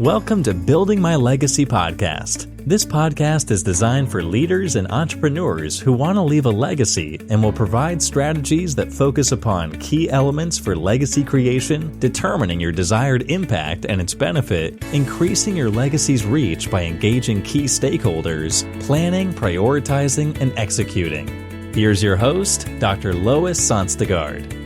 Welcome to Building My Legacy podcast. This podcast is designed for leaders and entrepreneurs who want to leave a legacy and will provide strategies that focus upon key elements for legacy creation, determining your desired impact and its benefit, increasing your legacy's reach by engaging key stakeholders, planning, prioritizing, and executing. Here's your host, Dr. Lois Sonstegard.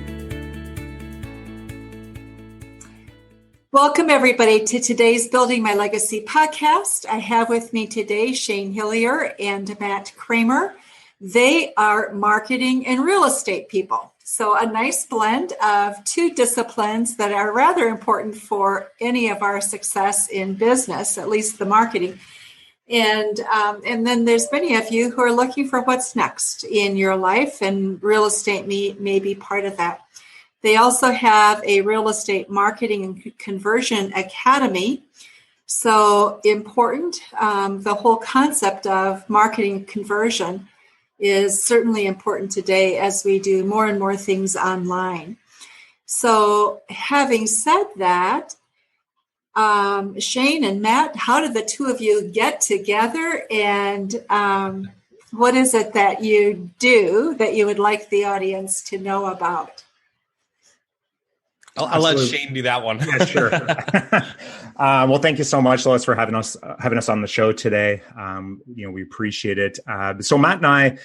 Welcome, everybody, to today's Building My Legacy podcast. I have with me today Shayne Hillier and Matt Cramer. They are marketing and real estate people. So a nice blend of two disciplines that are rather important for any of our success in business, at least the marketing. And then there's many of you who are looking for what's next in your life, and real estate may be part of that. They also have a real estate marketing and conversion academy. So important. The whole concept of marketing conversion is certainly important today as we do more and more things online. So having said that, Shayne and Matt, how did the two of you get together, and what is it that you do that you would like the audience to know about? I'll let Shayne do that one. Yeah, sure. Well, thank you so much, Lois, for having us on the show today. We appreciate it. So Matt and I,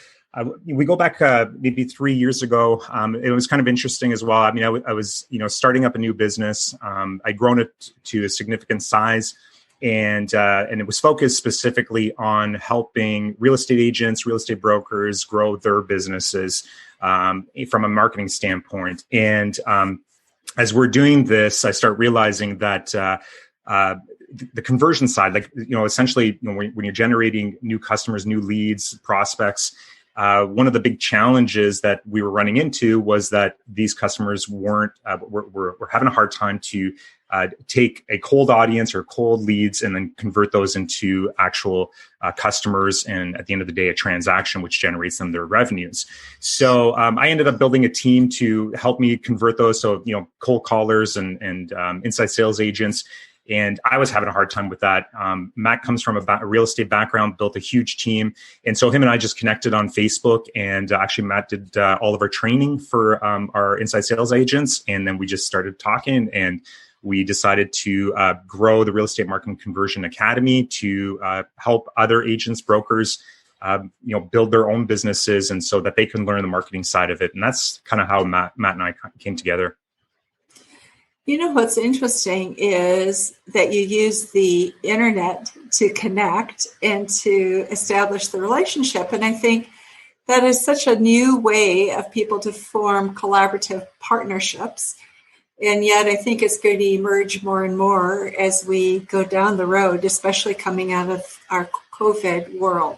we go back maybe 3 years ago. It was kind of interesting as well. I mean, I was starting up a new business. I'd grown it to a significant size, and it was focused specifically on helping real estate agents, real estate brokers grow their businesses from a marketing standpoint. And as we're doing this, I start realizing that the conversion side, essentially, when you're generating new customers, new leads, prospects, one of the big challenges that we were running into was that these customers were having a hard time to take a cold audience or cold leads and then convert those into actual customers, and at the end of the day, a transaction which generates them their revenues. So I ended up building a team to help me convert those. So cold callers and inside sales agents. And I was having a hard time with that. Matt comes from a real estate background, built a huge team. And so him and I just connected on Facebook. And actually, Matt did all of our training for our inside sales agents. And then we just started talking, and we decided to grow the Real Estate Marketing Conversion Academy to help other agents, brokers, build their own businesses, and so that they can learn the marketing side of it. And that's kind of how Matt and I came together. You know, what's interesting is that you use the internet to connect and to establish the relationship. And I think that is such a new way of people to form collaborative partnerships. And yet I think it's going to emerge more and more as we go down the road, especially coming out of our COVID world.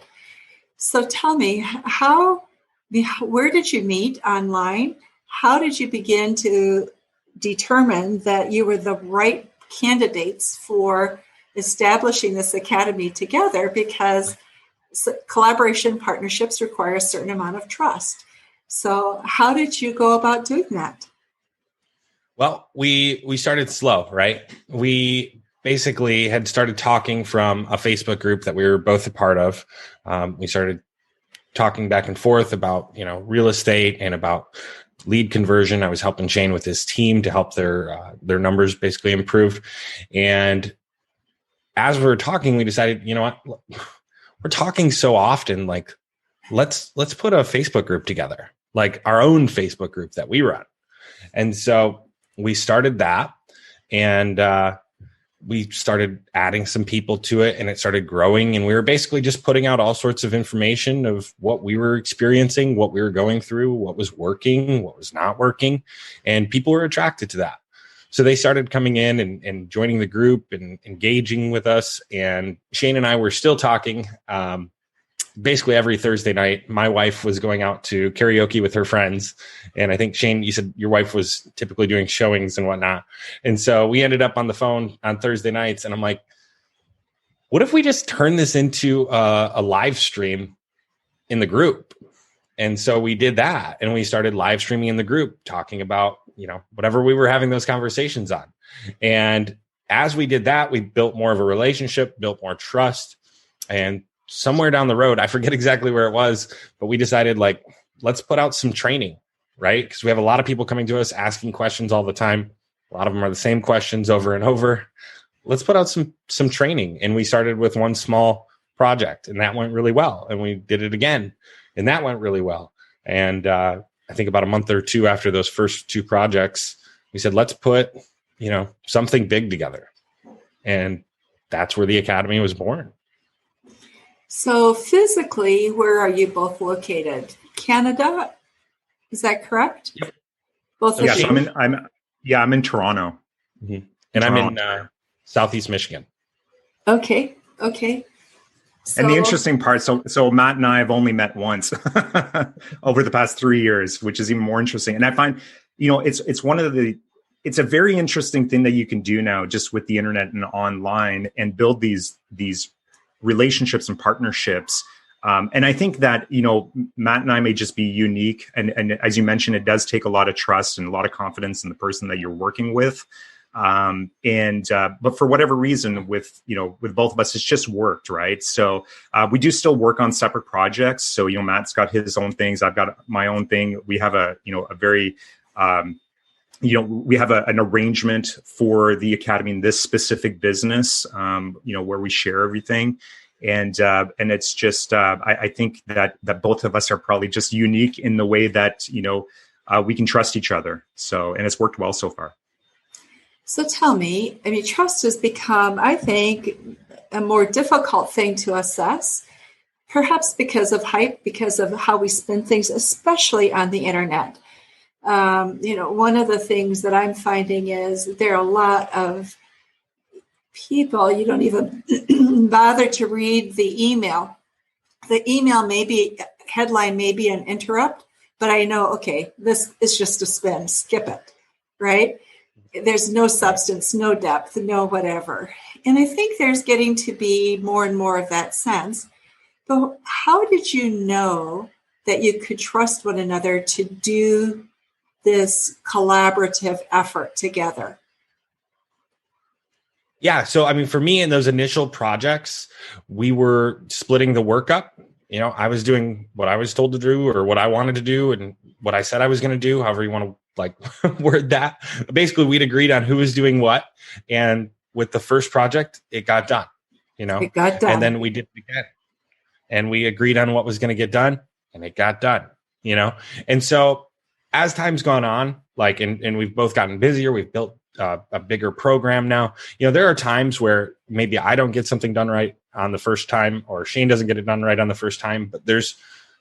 So tell me, where did you meet online? How did you begin to determine that you were the right candidates for establishing this academy together? Because collaboration partnerships require a certain amount of trust. So how did you go about doing that? Well, we started slow, right? We basically had started talking from a Facebook group that we were both a part of. We started talking back and forth about, real estate and about lead conversion. I was helping Shayne with his team to help their numbers basically improve. And as we were talking, we decided, we're talking so often, let's put a Facebook group together, like our own Facebook group that we run. And so we started that, and we started adding some people to it, and it started growing. And we were basically just putting out all sorts of information of what we were experiencing, what we were going through, what was working, what was not working. And people were attracted to that. So they started coming in and joining the group and engaging with us. And Shayne and I were still talking. Basically every Thursday night, my wife was going out to karaoke with her friends. And I think, Shayne, you said your wife was typically doing showings and whatnot. And so we ended up on the phone on Thursday nights. And I'm like, what if we just turn this into a live stream in the group? And so we did that. And we started live streaming in the group, talking about, whatever we were having those conversations on. And as we did that, we built more of a relationship, built more trust. And somewhere down the road, I forget exactly where it was, but we decided like, let's put out some training, right? Because we have a lot of people coming to us asking questions all the time. A lot of them are the same questions over and over. Let's put out some training. And we started with one small project, and that went really well. And we did it again, and that went really well. And I think about a month or two after those first two projects, we said, let's put, something big together. And that's where the Academy was born. So physically, where are you both located? Canada? Is that correct? Yep. Both of you? I'm in Toronto. Mm-hmm. And I'm in Southeast Michigan. Okay. And the interesting part, so Matt and I have only met once over the past 3 years, which is even more interesting. And I find, it's a very interesting thing that you can do now just with the internet and online and build these relationships and partnerships. And I think that, Matt and I may just be unique. And as you mentioned, it does take a lot of trust and a lot of confidence in the person that you're working with. But for whatever reason, with both of us, it's just worked, right? So we do still work on separate projects. So, Matt's got his own things. I've got my own thing. We have we have an arrangement for the Academy in this specific business, where we share everything. And it's just, I think that both of us are probably just unique in the way that, we can trust each other. So, and it's worked well so far. So tell me, trust has become, I think, a more difficult thing to assess, perhaps because of hype, because of how we spin things, especially on the internet. One of the things that I'm finding is there are a lot of people, you don't even bother to read the email. The email headline may be an interrupt, but I know, okay, this is just a spin, skip it, right? There's no substance, no depth, no whatever. And I think there's getting to be more and more of that sense. But how did you know that you could trust one another to do this collaborative effort together? Yeah. So, for me in those initial projects, we were splitting the work up. I was doing what I was told to do or what I wanted to do and what I said I was going to do, however you want to word that. Basically, we'd agreed on who was doing what. And with the first project, it got done, It got done. And then we did it again. And we agreed on what was going to get done, and it got done, And so as time's gone on, and we've both gotten busier, we've built a bigger program now. There are times where maybe I don't get something done right on the first time, or Shayne doesn't get it done right on the first time, but there's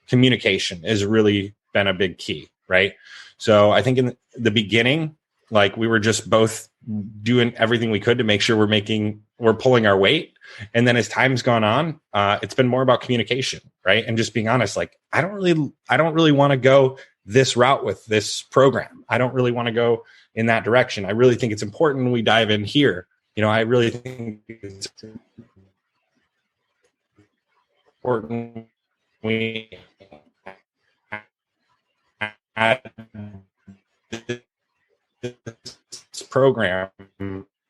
communication has really been a big key, right? So I think in the beginning, we were just both doing everything we could to make sure we're pulling our weight. And then as time's gone on, it's been more about communication, right? And just being honest, I don't really want to go this route with this program. I don't really want to go in that direction. I really think it's important we dive in here. I really think it's important we add this program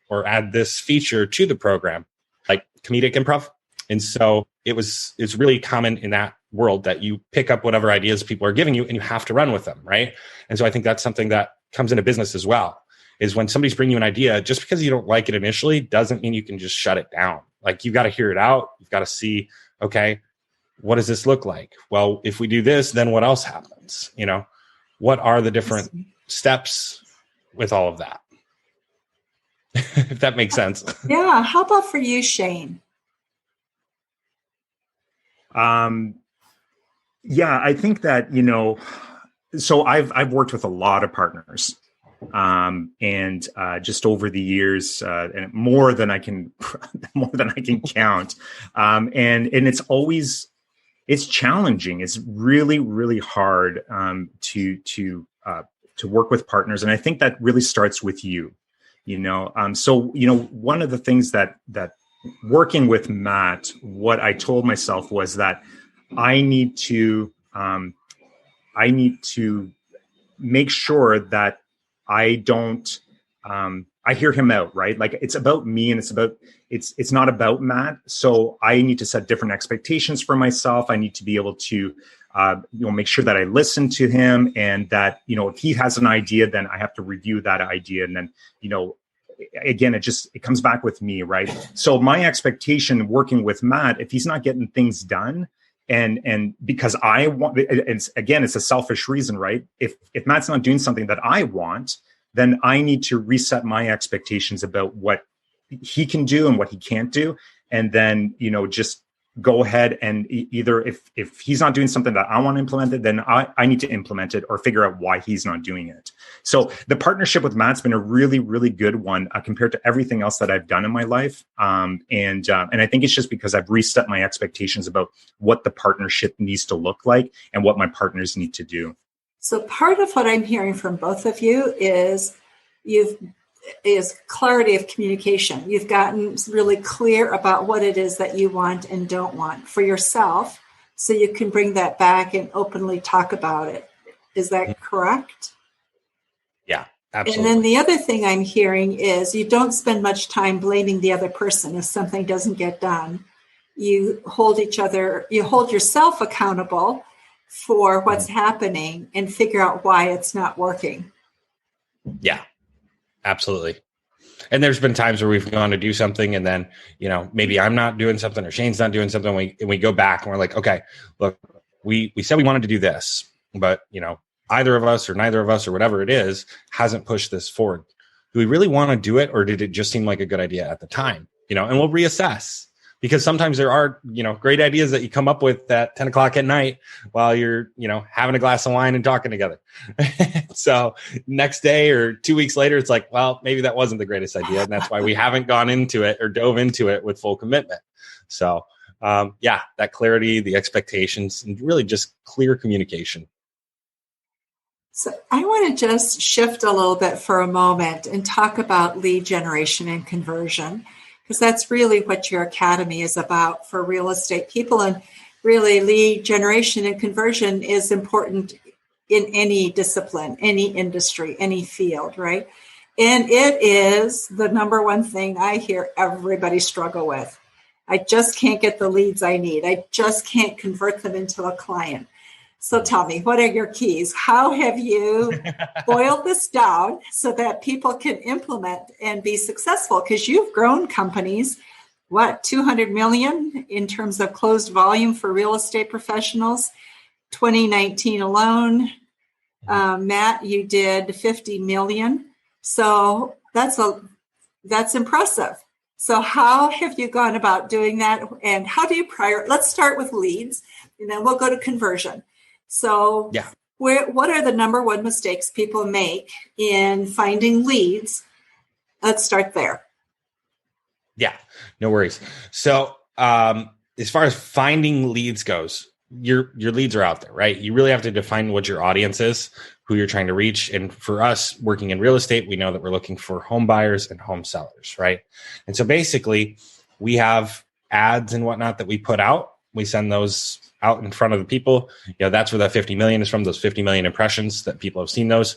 or add this feature to the program, like comedic improv. And so it's really common in that world that you pick up whatever ideas people are giving you and you have to run with them, right? And so I think that's something that comes into business as well, is when somebody's bringing you an idea, just because you don't like it initially doesn't mean you can just shut it down. You got to hear it out. You've got to see, okay, what does this look like? Well, if we do this, then what else happens? What are the different steps with all of that? If that makes sense. Yeah. How about for you, Shayne? Yeah, I think that, so I've worked with a lot of partners, and just over the years, and more than I can count. And it's challenging. It's really, really hard, to work with partners. And I think that really starts with you, so, one of the things that working with Matt, what I told myself was that I need to make sure that I don't I hear him out, right? Like it's about me and it's not about Matt. So I need to set different expectations for myself. I need to be able to, make sure that I listen to him and that, if he has an idea, then I have to review that idea. And then, again, it comes back with me, right? So my expectation working with Matt, if he's not getting things done, and because I want, it's a selfish reason, right? If Matt's not doing something that I want, then I need to reset my expectations about what he can do and what he can't do. And then, just go ahead and either if he's not doing something that I want to implement it, then I need to implement it or figure out why he's not doing it. So the partnership with Matt's been a really, really good one compared to everything else that I've done in my life. And I think it's just because I've reset my expectations about what the partnership needs to look like and what my partners need to do. So part of what I'm hearing from both of you is clarity of communication. You've gotten really clear about what it is that you want and don't want for yourself, so you can bring that back and openly talk about it. Is that correct? Yeah, absolutely. And then the other thing I'm hearing is you don't spend much time blaming the other person if something doesn't get done. You hold yourself accountable for what's happening and figure out why it's not working. Yeah, absolutely. And there's been times where we've gone to do something and then, maybe I'm not doing something or Shayne's not doing something. And we go back and we're like, okay, look, we said we wanted to do this, but, either of us or neither of us or whatever it is hasn't pushed this forward. Do we really want to do it? Or did it just seem like a good idea at the time? And we'll reassess. Because sometimes there are, great ideas that you come up with at 10 o'clock at night while you're, having a glass of wine and talking together. So next day or 2 weeks later, it's like, well, maybe that wasn't the greatest idea. And that's why we haven't gone into it or dove into it with full commitment. So, that clarity, the expectations, and really just clear communication. So I want to just shift a little bit for a moment and talk about lead generation and conversion, because that's really what your academy is about for real estate people. And really, lead generation and conversion is important in any discipline, any industry, any field, right? And it is the number one thing I hear everybody struggle with. I just can't get the leads I need. I just can't convert them into a client. So tell me, what are your keys? How have you boiled this down so that people can implement and be successful? Because you've grown companies, 200 million in terms of closed volume for real estate professionals, 2019 alone. Matt, you did 50 million. So that's impressive. So how have you gone about doing that? And how do you let's start with leads, and then we'll go to conversion. So what are the number one mistakes people make in finding leads? Let's start there. Yeah, no worries. So as far as finding leads goes, your leads are out there, right? You really have to define what your audience is, who you're trying to reach. And for us working in real estate, we know that we're looking for home buyers and home sellers, right? And so basically we have ads and whatnot that we put out. We send those out in front of the people. That's where that 50 million is from, those 50 million impressions that people have seen those.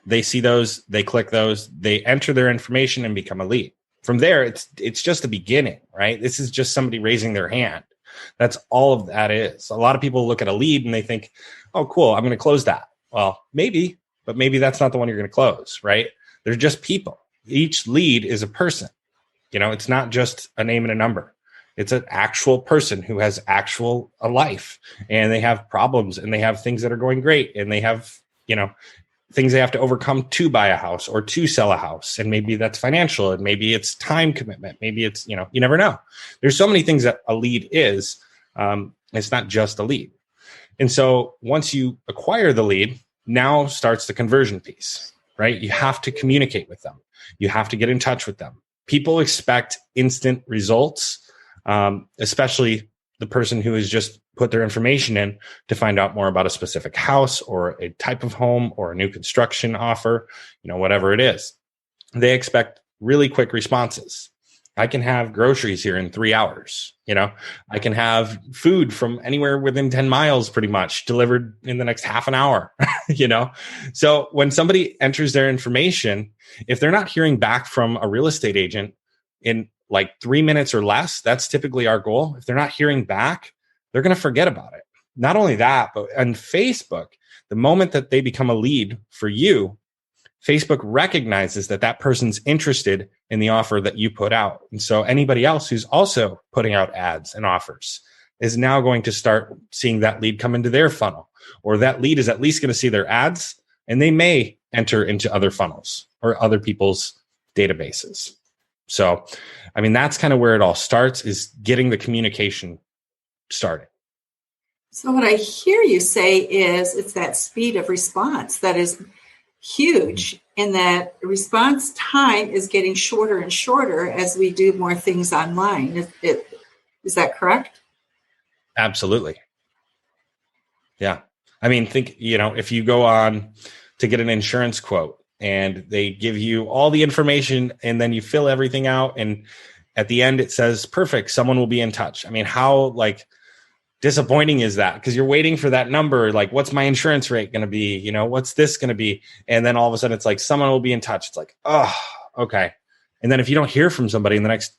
They see those, they click those, they enter their information and become a lead. From there, it's just the beginning, right? This is just somebody raising their hand. That's all of that is. A lot of people look at a lead and they think, oh, cool, I'm going to close that. Well, maybe, but maybe that's not the one you're going to close, right? They're just people. Each lead is a person. It's not just a name and a number. It's an actual person who has a life, and they have problems, and they have things that are going great, and they have, things they have to overcome to buy a house or to sell a house. And maybe that's financial, and maybe it's time commitment. Maybe it's, you never know. There's so many things that a lead is. It's not just a lead. And so once you acquire the lead, now starts the conversion piece, right? You have to communicate with them. You have to get in touch with them. People expect instant results. Especially the person who has just put their information in to find out more about a specific house or a type of home or a new construction offer, whatever it is. They expect really quick responses. I can have groceries here in 3 hours. I can have food from anywhere within 10 miles pretty much delivered in the next half an hour, So when somebody enters their information, if they're not hearing back from a real estate agent in like 3 minutes or less, that's typically our goal. If they're not hearing back, they're going to forget about it. Not only that, but on Facebook, the moment that they become a lead for you, Facebook recognizes that that person's interested in the offer that you put out. And so anybody else who's also putting out ads and offers is now going to start seeing that lead come into their funnel, or that lead is at least going to see their ads, and they may enter into other funnels or other people's databases. So, that's kind of where it all starts, is getting the communication started. So what I hear you say is it's that speed of response that is huge, and that response time is getting shorter and shorter as we do more things online. Is that correct? Absolutely. Yeah. Think, if you go on to get an insurance quote and they give you all the information and then you fill everything out, and at the end it says, perfect, someone will be in touch. How disappointing is that? Because you're waiting for that number. Like, what's my insurance rate going to be? What's this going to be? And then all of a sudden it's like, someone will be in touch. It's like, oh, okay. And then if you don't hear from somebody in the next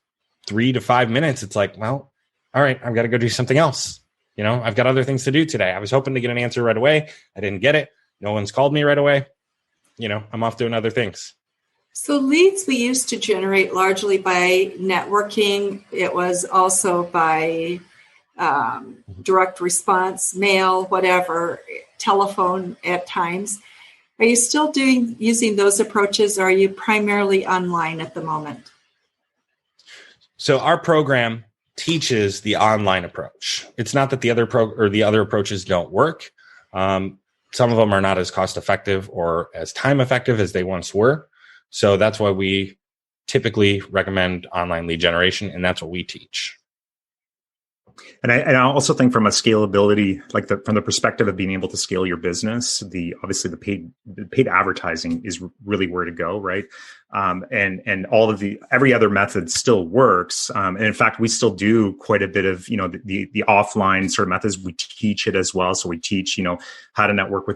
3 to 5 minutes, it's like, well, all right, I've got to go do something else. I've got other things to do today. I was hoping to get an answer right away. I didn't get it. No one's called me right away. I'm off doing other things. So leads we used to generate largely by networking. It was also by direct response, mail, whatever, telephone at times. Are you still using those approaches, or are you primarily online at the moment? So our program teaches the online approach. It's not that the other approaches don't work. Some of them are not as cost effective or as time effective as they once were. So that's why we typically recommend online lead generation, and that's what we teach. And I also think from a scalability, from the perspective of being able to scale your business, obviously the paid advertising is really where to go, right? And all of every other method still works. And in fact, we still do quite a bit of, the offline sort of methods. We teach it as well. So we teach, how to network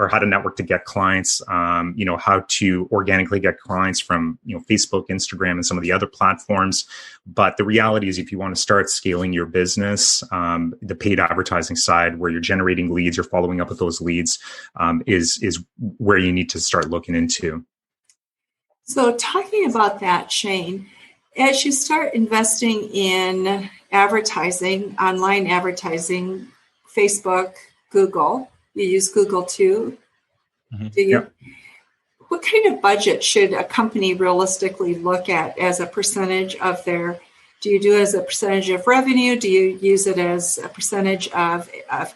how to network to get clients, how to organically get clients from, Facebook, Instagram, and some of the other platforms. But the reality is, if you want to start scaling your business, the paid advertising side, where you're generating leads, you're following up with those leads, is where you need to start looking into. So talking about that, Shayne, as you start investing in advertising, online advertising, Facebook, Google, you use Google too, do you? Yep. What kind of budget should a company realistically look at as a percentage of do you do it as a percentage of revenue? Do you use it as a percentage of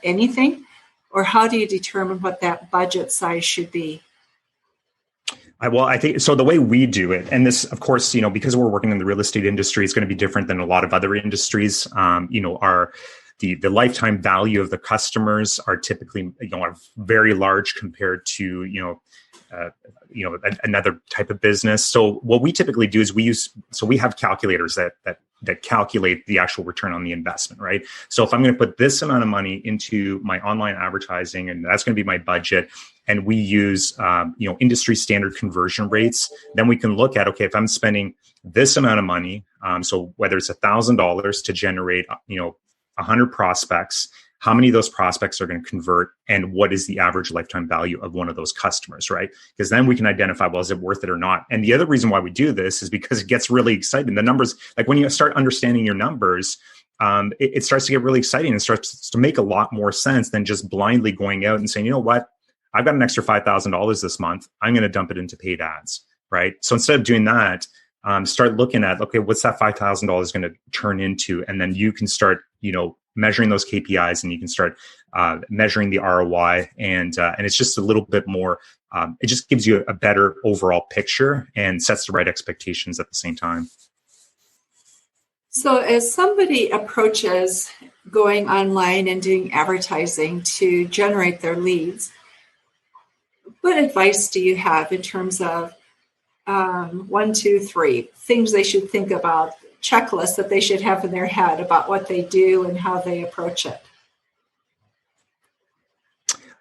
anything? Or how do you determine what that budget size should be? Well, I think so. The way we do it, and this, of course, because we're working in the real estate industry, it's going to be different than a lot of other industries. The lifetime value of the customers are typically, are very large compared to, another type of business. So what we typically do is we have calculators that calculate the actual return on the investment, right? So if I'm going to put this amount of money into my online advertising, and that's going to be my budget, and we use, industry standard conversion rates, then we can look at, okay, if I'm spending this amount of money, so whether it's $1,000 to generate, 100 prospects, how many of those prospects are going to convert, and what is the average lifetime value of one of those customers, right? Because then we can identify, well, is it worth it or not? And the other reason why we do this is because it gets really exciting. The numbers, like when you start understanding your numbers, it starts to get really exciting and starts to make a lot more sense than just blindly going out and saying, you know what, I've got an extra $5,000 this month. I'm going to dump it into paid ads, right? So instead of doing that, start looking at, okay, what's that $5,000 going to turn into? And then you can start, measuring those KPIs, and you can start measuring the ROI. And it's just a little bit more, it just gives you a better overall picture and sets the right expectations at the same time. So as somebody approaches going online and doing advertising to generate their leads, what advice do you have in terms of 1, 2, 3 things they should think about checklist that they should have in their head about what they do and how they approach it?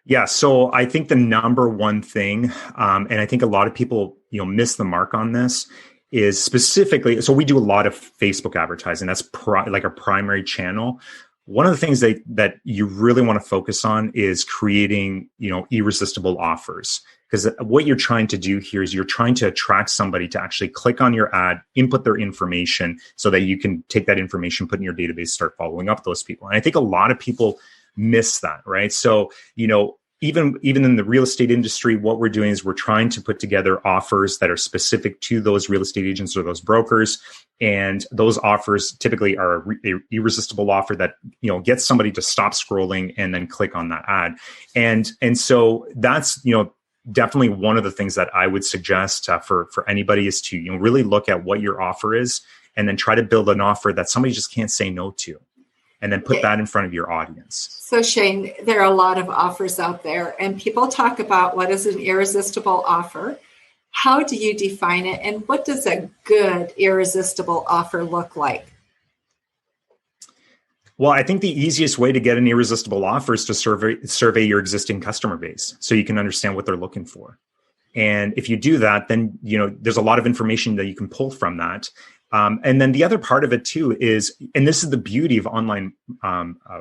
Yeah, so I think the number one thing, and I think a lot of people, miss the mark on this, is specifically, so we do a lot of Facebook advertising. That's like our primary channel. One of the things that you really want to focus on is creating, irresistible offers. Because what you're trying to do here is you're trying to attract somebody to actually click on your ad, input their information so that you can take that information, put in your database, start following up those people. And I think a lot of people miss that, right? So, even in the real estate industry, what we're doing is we're trying to put together offers that are specific to those real estate agents or those brokers. And those offers typically are an irresistible offer that, gets somebody to stop scrolling and then click on that ad. And so that's, definitely one of the things that I would suggest for anybody is to, really look at what your offer is and then try to build an offer that somebody just can't say no to. And then put that in front of your audience. So Shayne, there are a lot of offers out there, and people talk about what is an irresistible offer. How do you define it, and what does a good irresistible offer look like? Well, I think the easiest way to get an irresistible offer is to survey your existing customer base so you can understand what they're looking for. And if you do that, then there's a lot of information that you can pull from that. And then the other part of it too is, and this is the beauty of online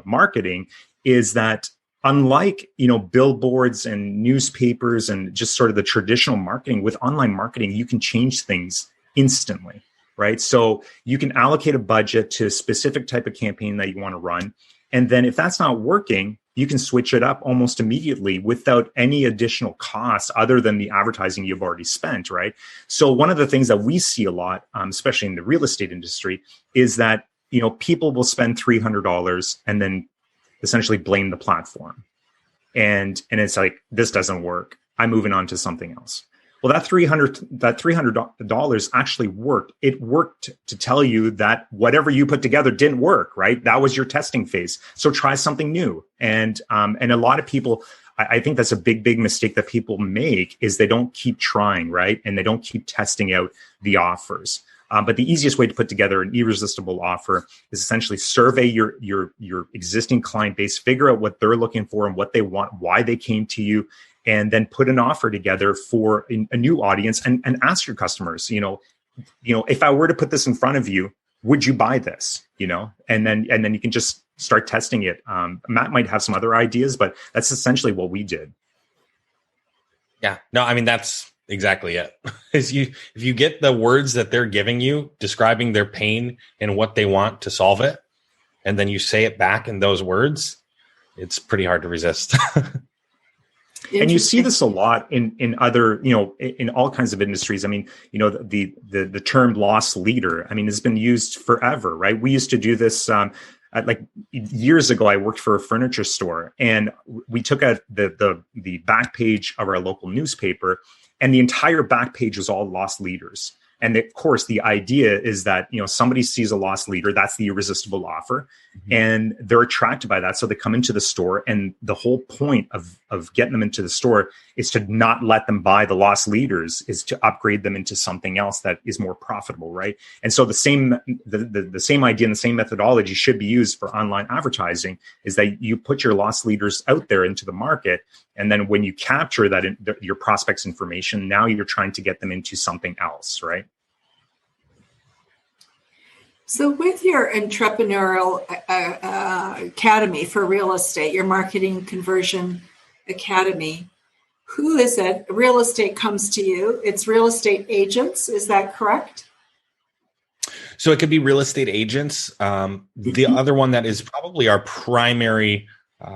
marketing, is that unlike, billboards and newspapers and just sort of the traditional marketing, with online marketing, you can change things instantly, right? So you can allocate a budget to a specific type of campaign that you want to run. And then if that's not working, you can switch it up almost immediately without any additional costs other than the advertising you've already spent, right? So one of the things that we see a lot, especially in the real estate industry, is that, people will spend $300 and then essentially blame the platform. And it's like, this doesn't work. I'm moving on to something else. Well, that $300 actually worked. It worked to tell you that whatever you put together didn't work, right? That was your testing phase. So try something new. And a lot of people, I think that's a big mistake that people make, is they don't keep trying, right? And they don't keep testing out the offers. But the easiest way to put together an irresistible offer is essentially survey your existing client base, figure out what they're looking for and what they want, why they came to you, and then put an offer together for a new audience and ask your customers, if I were to put this in front of you, would you buy this? And then you can just start testing it. Matt might have some other ideas, but that's essentially what we did. Yeah, no, I mean, that's exactly it. If you get the words that they're giving you, describing their pain and what they want to solve it, and then you say it back in those words, it's pretty hard to resist. And you see this a lot in other, in all kinds of industries. I mean, the term loss leader, I mean, has been used forever, right? We used to do this, like years ago. I worked for a furniture store, and we took out the back page of our local newspaper, and the entire back page was all lost leaders. And of course, the idea is that, somebody sees a lost leader, that's the irresistible offer, and they're attracted by that. So they come into the store, and the whole point of getting them into the store is to not let them buy the lost leaders, is to upgrade them into something else that is more profitable, right? And so the same idea and the same methodology should be used for online advertising, is that you put your lost leaders out there into the market. And then when you capture that your prospects' information, now you're trying to get them into something else, right? So with your entrepreneurial academy for real estate, your marketing conversion academy, who is it? Real estate comes to you. It's real estate agents. Is that correct? So it could be real estate agents. The other one that is probably our primary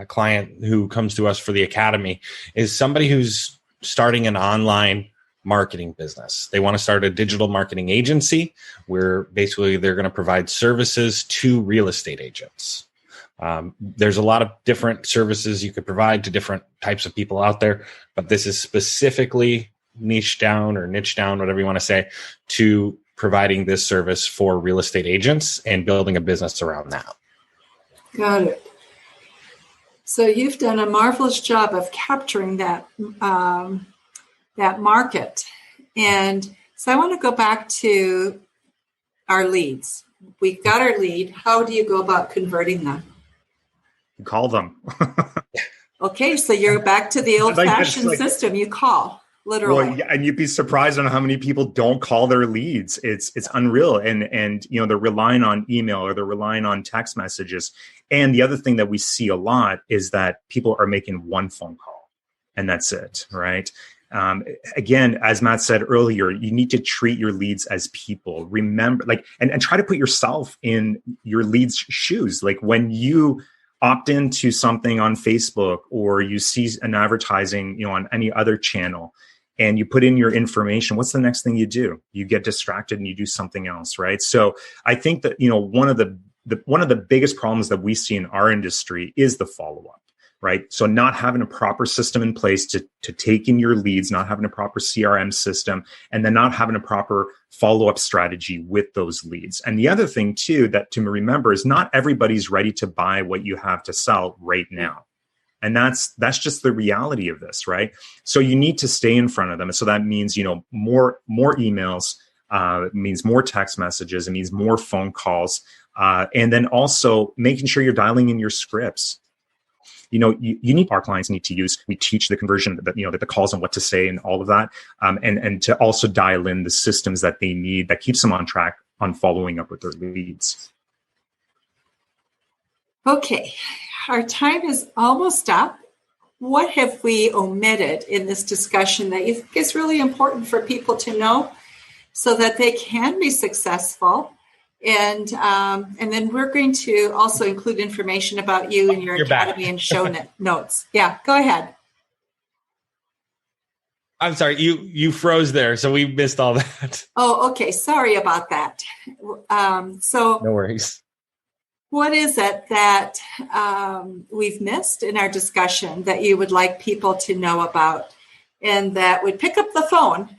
client who comes to us for the academy is somebody who's starting an online marketing business. They want to start a digital marketing agency where basically they're going to provide services to real estate agents. There's a lot of different services you could provide to different types of people out there, but this is specifically niche down, whatever you want to say, to providing this service for real estate agents and building a business around that. Got it. So you've done a marvelous job of capturing that market. And so I want to go back to our leads. we got our lead. How do you go about converting them? You call them. Okay, so you're back to the old-fashioned system. You call, literally. Well, yeah, and you'd be surprised on how many people don't call their leads. It's unreal, and they're relying on email or they're relying on text messages. And the other thing that we see a lot is that people are making one phone call, and that's it, right? Again, as Matt said earlier, you need to treat your leads as people. Remember, and try to put yourself in your leads' shoes. Like when you opt into something on Facebook or you see an advertising, on any other channel, and you put in your information, what's the next thing you do? You get distracted and you do something else, right? So I think that, one of the biggest problems that we see in our industry is the follow-up, right? So not having a proper system in place to take in your leads, not having a proper CRM system, and then not having a proper follow-up strategy with those leads. And the other thing too, that to remember is not everybody's ready to buy what you have to sell right now. And that's just the reality of this, right? So you need to stay in front of them. And so that means, more emails, it means more text messages, it means more phone calls, and then also making sure you're dialing in your scripts. Our clients need to use, we teach the conversion, that the calls and what to say and all of that. And to also dial in the systems that they need that keeps them on track on following up with their leads. Okay, our time is almost up. What have we omitted in this discussion that you think is really important for people to know so that they can be successful? And then we're going to also include information about you and your academy and show notes. Yeah, go ahead. I'm sorry, you froze there, so we missed all that. Oh, okay. Sorry about that. So no worries. What is it that we've missed in our discussion that you would like people to know about, and that would pick up the phone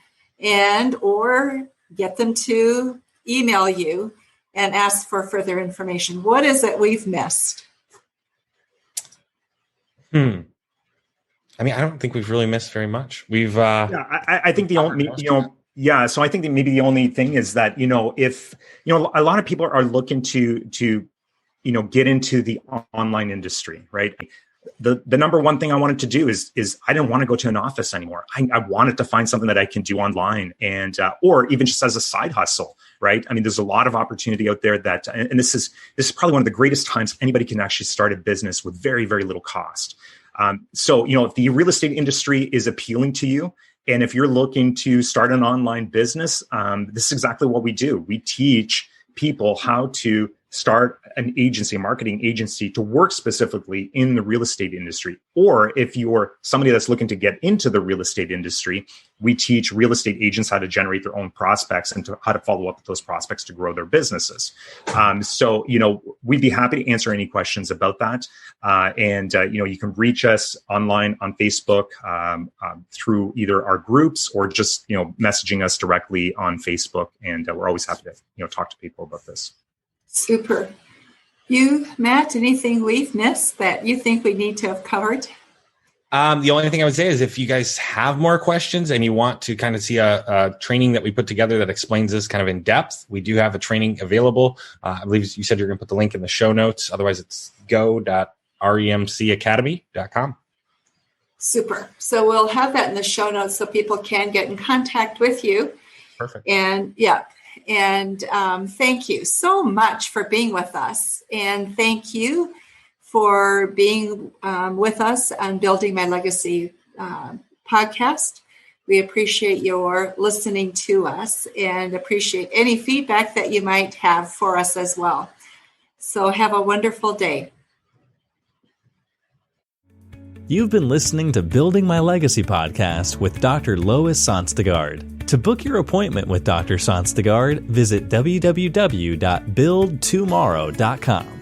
or get them to email you and ask for further information? What is it we've missed? I don't think we've really missed very much. We've I think the only so I think that maybe the only thing is that if a lot of people are looking to get into the online industry, right? The number one thing I wanted to do is I didn't want to go to an office anymore. I wanted to find something that I can do online and or even just as a side hustle, right? I mean, there's a lot of opportunity out there that, and this is probably one of the greatest times anybody can actually start a business with very, very little cost. So if the real estate industry is appealing to you, and if you're looking to start an online business, this is exactly what we do. We teach people how to start an agency, a marketing agency, to work specifically in the real estate industry. Or if you're somebody that's looking to get into the real estate industry, we teach real estate agents how to generate their own prospects and how to follow up with those prospects to grow their businesses. So we'd be happy to answer any questions about that. You can reach us online on Facebook through either our groups or just, messaging us directly on Facebook. And we're always happy to, talk to people about this. Super. You, Matt, anything we've missed that you think we need to have covered? The only thing I would say is if you guys have more questions and you want to kind of see a training that we put together that explains this kind of in depth, we do have a training available. I believe you said you're going to put the link in the show notes. Otherwise, it's go.remcacademy.com. Super. So we'll have that in the show notes so people can get in contact with you. Perfect. And thank you so much for being with us. And thank you for being with us on Building My Legacy podcast. We appreciate your listening to us and appreciate any feedback that you might have for us as well. So have a wonderful day. You've been listening to Building My Legacy podcast with Dr. Lois Sonstegard. To book your appointment with Dr. Sonstegard, visit www.buildtomorrow.com.